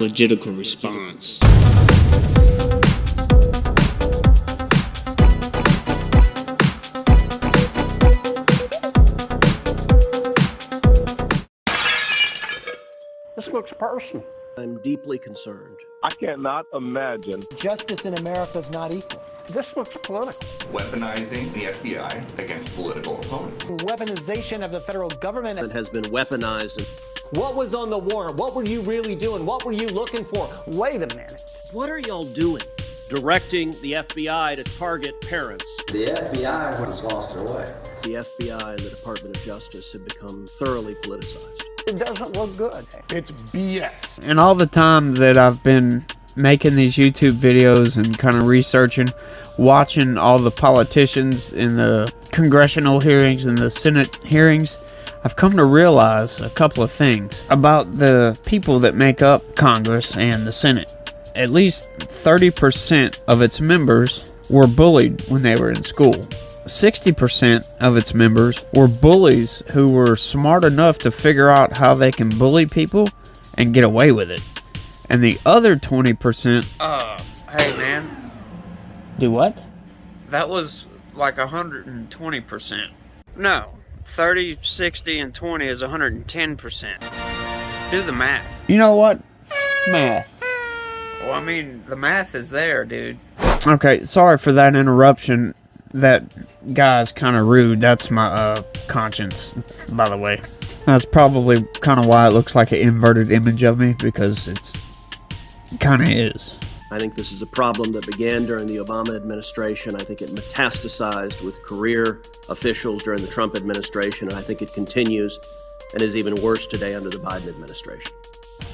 Logical response. This looks personal. I'm deeply concerned. I cannot imagine. Justice in America is not equal. This looks political. Weaponizing the FBI against political opponents. Weaponization of the federal government. It has been weaponized. What was on the warrant? What were you really doing? What were you looking for? Wait a minute. What are y'all doing? Directing the FBI to target parents. The FBI has lost their way. The FBI and the Department of Justice have become thoroughly politicized. It doesn't look good. It's BS. And all the time that I've been making these YouTube videos and kind of researching, watching all the politicians in the congressional hearings and the Senate hearings, I've come to realize a couple of things about the people that make up Congress and the Senate. At least 30% of its members were bullied when they were in school. 60% of its members were bullies who were smart enough to figure out how they can bully people and get away with it. And the other 20%... hey man. Do what? That was like 120%. No, 30, 60, and 20 is 110%. Do the math. You know what? Math. Well, I mean, the math is there, dude. Okay, sorry for that interruption. That guy's kind of rude. That's my conscience, by the way. That's probably kind of why it looks like an inverted image of me, because it kind of is. I think this is a problem that began during the Obama administration. I think it metastasized with career officials during the Trump administration, and I think it continues and is even worse today under the Biden administration.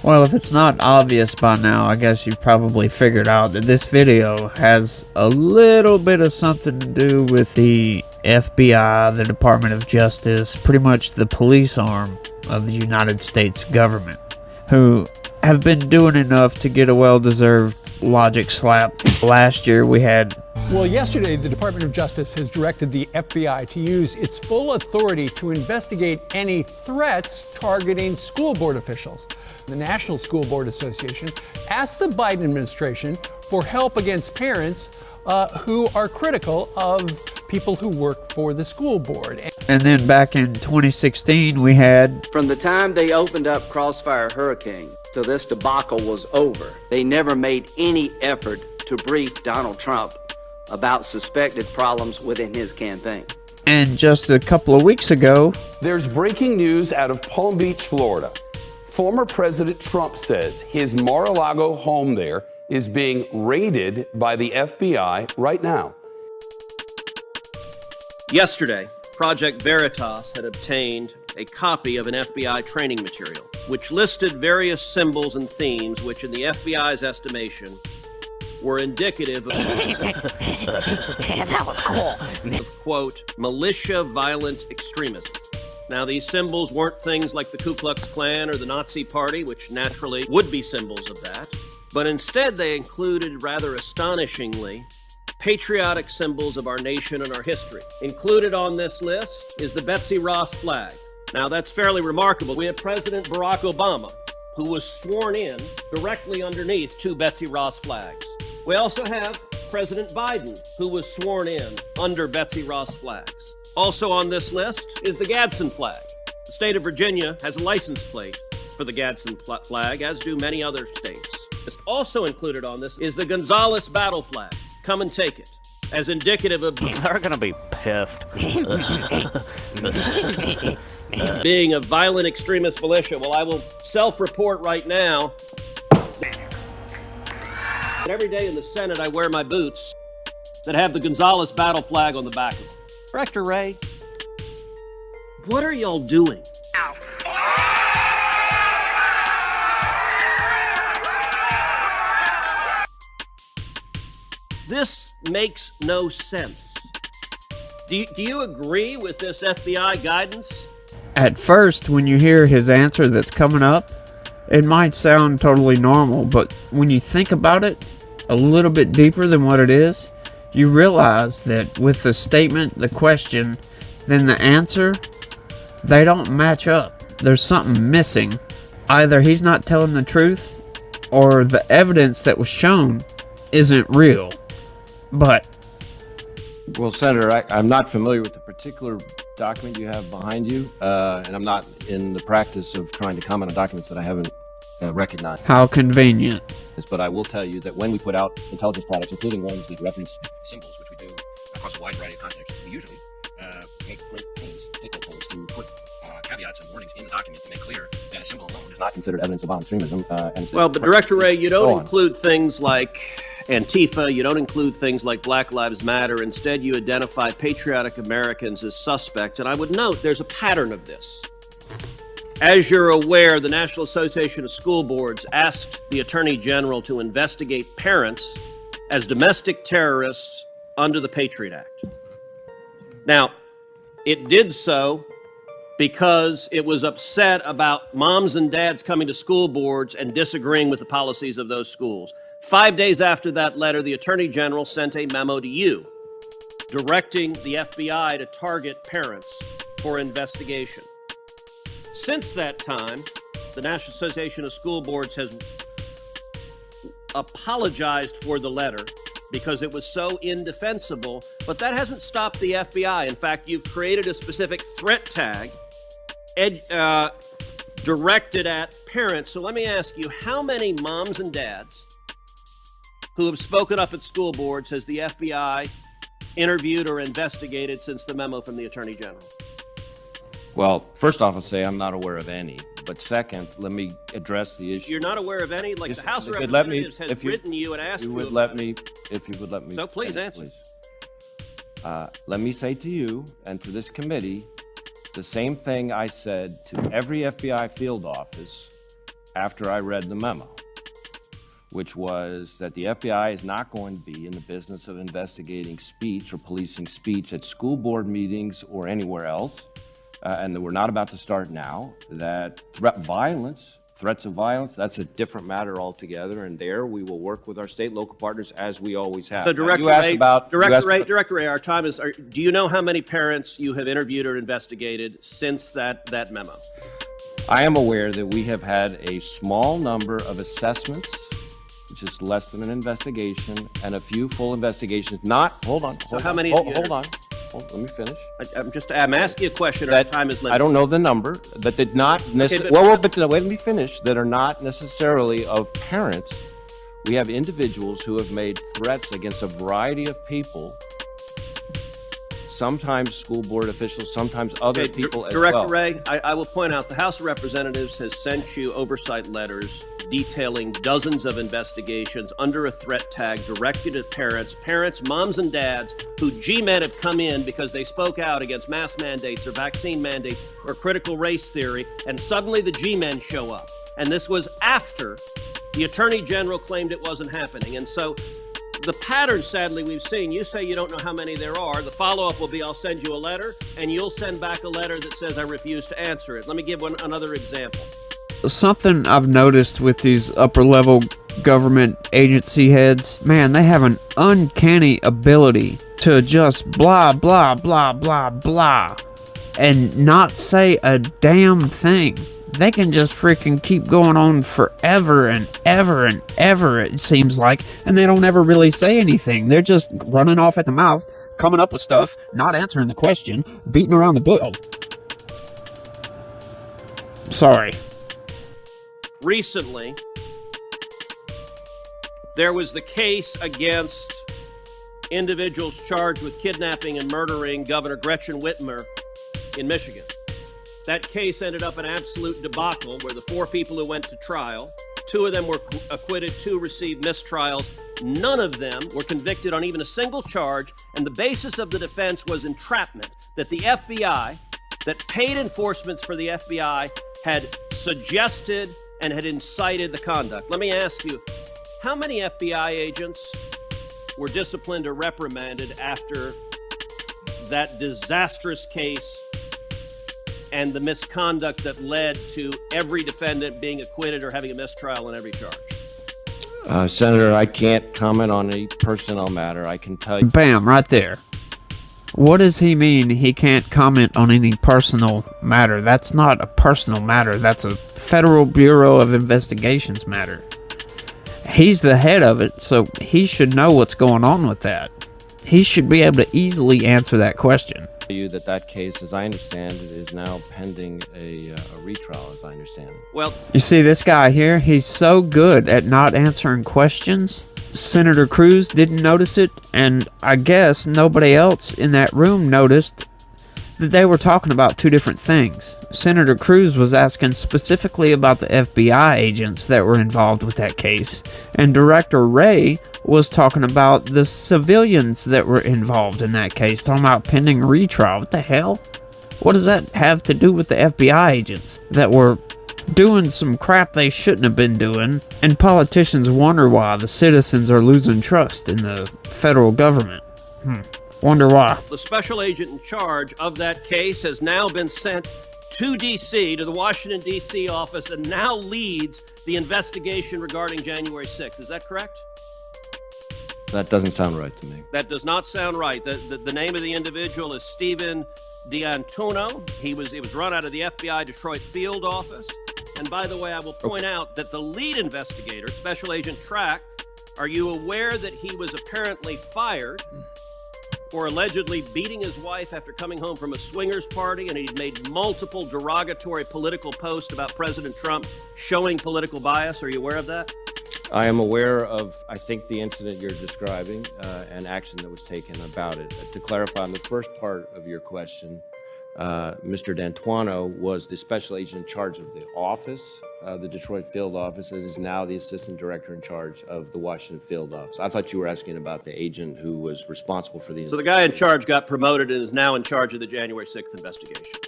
Well, if it's not obvious by now, I guess you've probably figured out that this video has a little bit of something to do with the FBI, the Department of Justice, pretty much the police arm of the United States government, who have been doing enough to get a well-deserved logic slap. Last year we had... Well, yesterday, the Department of Justice has directed the FBI to use its full authority to investigate any threats targeting school board officials. The National School Board Association asked the Biden administration for help against parents who are critical of people who work for the school board. And then back in 2016, we had... From the time they opened up Crossfire Hurricane till this debacle was over, they never made any effort to brief Donald Trump about suspected problems within his campaign. And just a couple of weeks ago... There's breaking news out of Palm Beach, Florida. Former President Trump says his Mar-a-Lago home there is being raided by the FBI right now. Yesterday, Project Veritas had obtained a copy of an FBI training material, which listed various symbols and themes which, in the FBI's estimation, were indicative of, That was cool. of, quote, militia violent extremism. Now, these symbols weren't things like the Ku Klux Klan or the Nazi Party, which naturally would be symbols of that, but instead they included, rather astonishingly, patriotic symbols of our nation and our history. Included on this list is the Betsy Ross flag. Now, that's fairly remarkable. We have President Barack Obama, who was sworn in directly underneath two Betsy Ross flags. We also have President Biden, who was sworn in under Betsy Ross flags. Also on this list is the Gadsden flag. The state of Virginia has a license plate for the Gadsden flag, as do many other states. Also included on this is the Gonzales battle flag. Come and take it, as indicative of... They're gonna be pissed. being a violent extremist militia. Well, I will self-report right now that every day in the Senate I wear my boots that have the Gonzales battle flag on the back of them. Director Ray, what are y'all doing? This makes no sense. Do you agree with this FBI guidance? At first, when you hear his answer that's coming up, it might sound totally normal, but when you think about it a little bit deeper than what it is, you realize that with the statement, the question, then the answer, they don't match up. There's something missing. Either he's not telling the truth, or the evidence that was shown isn't real. But well, Senator, I'm not familiar with the particular document you have behind you, and I'm not in the practice of trying to comment on documents that I haven't recognized. how convenient. But I will tell you that when we put out intelligence products, including ones that reference symbols, which we do across a wide variety of contexts, we usually take great pains to put caveats and warnings in the document to make clear that a symbol alone is not considered evidence of violent extremism. Well, but Director Ray, you don't include things like Antifa, you don't include things like Black Lives Matter. Instead, you identify patriotic Americans as suspects. And I would note there's a pattern of this. As you're aware, the National Association of School Boards asked the Attorney General to investigate parents as domestic terrorists under the Patriot Act. Now, it did so because it was upset about moms and dads coming to school boards and disagreeing with the policies of those schools. 5 days after that letter, the Attorney General sent a memo to you directing the FBI to target parents for investigation. Since that time, the National Association of School Boards has apologized for the letter because it was so indefensible, but that hasn't stopped the FBI. In fact, you've created a specific threat tag directed at parents. So let me ask you, how many moms and dads who have spoken up at school boards has the FBI interviewed or investigated since the memo from the Attorney General? Well, first off, I'll say I'm not aware of any. But second, let me address the issue. You're not aware of any? Like, Just, the House of if you'd Representatives let me- has if you- written you and asked you you would about let me, if you would let me. So please finish, answer. Let me say to you and to this committee the same thing I said to every FBI field office after I read the memo, which was that the FBI is not going to be in the business of investigating speech or policing speech at school board meetings or anywhere else, and that we're not about to start now, that threats of violence, that's a different matter altogether, and there we will work with our state and local partners as we always have. So, Now, Director Ray, our time is. Do you know how many parents you have interviewed or investigated since that memo? I am aware that we have had a small number of assessments, which is less than an investigation, and a few full investigations. Hold on. How many? Hold on. Let me finish. I'm asking a question. Our time is limited. I don't know the number that did not necessarily. But let me finish. That are not necessarily of parents. We have individuals who have made threats against a variety of people. Sometimes school board officials, sometimes other people as well. Director Ray, I will point out the House of Representatives has sent you oversight letters detailing dozens of investigations under a threat tag directed at parents, moms and dads who G-men have come in because they spoke out against mask mandates or vaccine mandates or critical race theory, and suddenly the G-men show up. And this was after the Attorney General claimed it wasn't happening. And so the pattern, sadly, we've seen, you say you don't know how many there are. The follow-up will be, I'll send you a letter, and you'll send back a letter that says I refuse to answer it. Let me give another example. Something I've noticed with these upper-level government agency heads, man, they have an uncanny ability to just blah, blah, blah, blah, blah, and not say a damn thing. They can just freaking keep going on forever and ever and ever, it seems like, and they don't ever really say anything. They're just running off at the mouth, coming up with stuff, not answering the question, beating around the bush. Sorry. Recently, there was the case against individuals charged with kidnapping and murdering Governor Gretchen Whitmer in Michigan. That case ended up an absolute debacle where the 4 people who went to trial, 2 of them were acquitted, 2 received mistrials. None of them were convicted on even a single charge, and the basis of the defense was entrapment, that the FBI, that paid enforcements for the FBI, had suggested and had incited the conduct. Let me ask you, how many FBI agents were disciplined or reprimanded after that disastrous case and the misconduct that led to every defendant being acquitted or having a mistrial on every charge? Senator, I can't comment on a personnel matter. I can tell you. Bam, right there. What does he mean he can't comment on any personal matter? That's not a personal matter. That's a Federal Bureau of Investigations matter. He's the head of it, so he should know what's going on with that. He should be able to easily answer that question. You that case, as I understand it, is now pending a retrial, as I understand it. Well, you see this guy here, he's so good at not answering questions. Senator Cruz didn't notice it, and I guess nobody else in that room noticed that they were talking about two different things. Senator Cruz was asking specifically about the FBI agents that were involved with that case, and Director Wray was talking about the civilians that were involved in that case, talking about pending retrial. What the hell? What does that have to do with the FBI agents that were doing some crap they shouldn't have been doing? And politicians wonder why the citizens are losing trust in the federal government. Wonder why. the special agent in charge of that case has now been sent to D.C., to the Washington, D.C. office, and now leads the investigation regarding January 6th. Is that correct? That doesn't sound right to me. That does not sound right. The name of the individual is Stephen D'Antuono. It was run out of the FBI Detroit field office. And by the way, I will point out that the lead investigator, Special Agent Track, are you aware that he was apparently fired for allegedly beating his wife after coming home from a swingers party, and he'd made multiple derogatory political posts about President Trump showing political bias? Are you aware of that? I am aware of, I think, the incident you're describing and action that was taken about it. To clarify on the first part of your question, Mr. D'Antuono was the special agent in charge of the office, the Detroit field office, and is now the assistant director in charge of the Washington field office. I thought you were asking about the agent who was responsible for the... So the guy in charge got promoted and is now in charge of the January 6th investigation.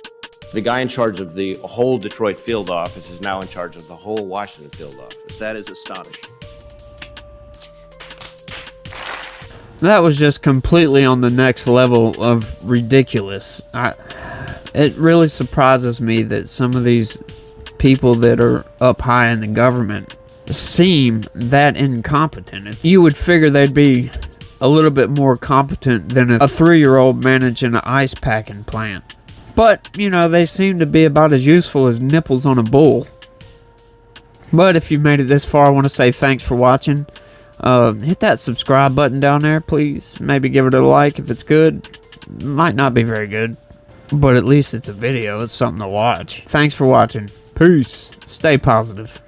The guy in charge of the whole Detroit field office is now in charge of the whole Washington field office. That is astonishing. That was just completely on the next level of ridiculous. It really surprises me that some of these people that are up high in the government seem that incompetent. You would figure they'd be a little bit more competent than a 3-year-old managing an ice packing plant. But, you know, they seem to be about as useful as nipples on a bull. But if you made it this far, I want to say thanks for watching. Hit that subscribe button down there, please. Maybe give it a like if it's good. Might not be very good, but at least it's a video. It's something to watch. Thanks for watching. Peace. Stay positive.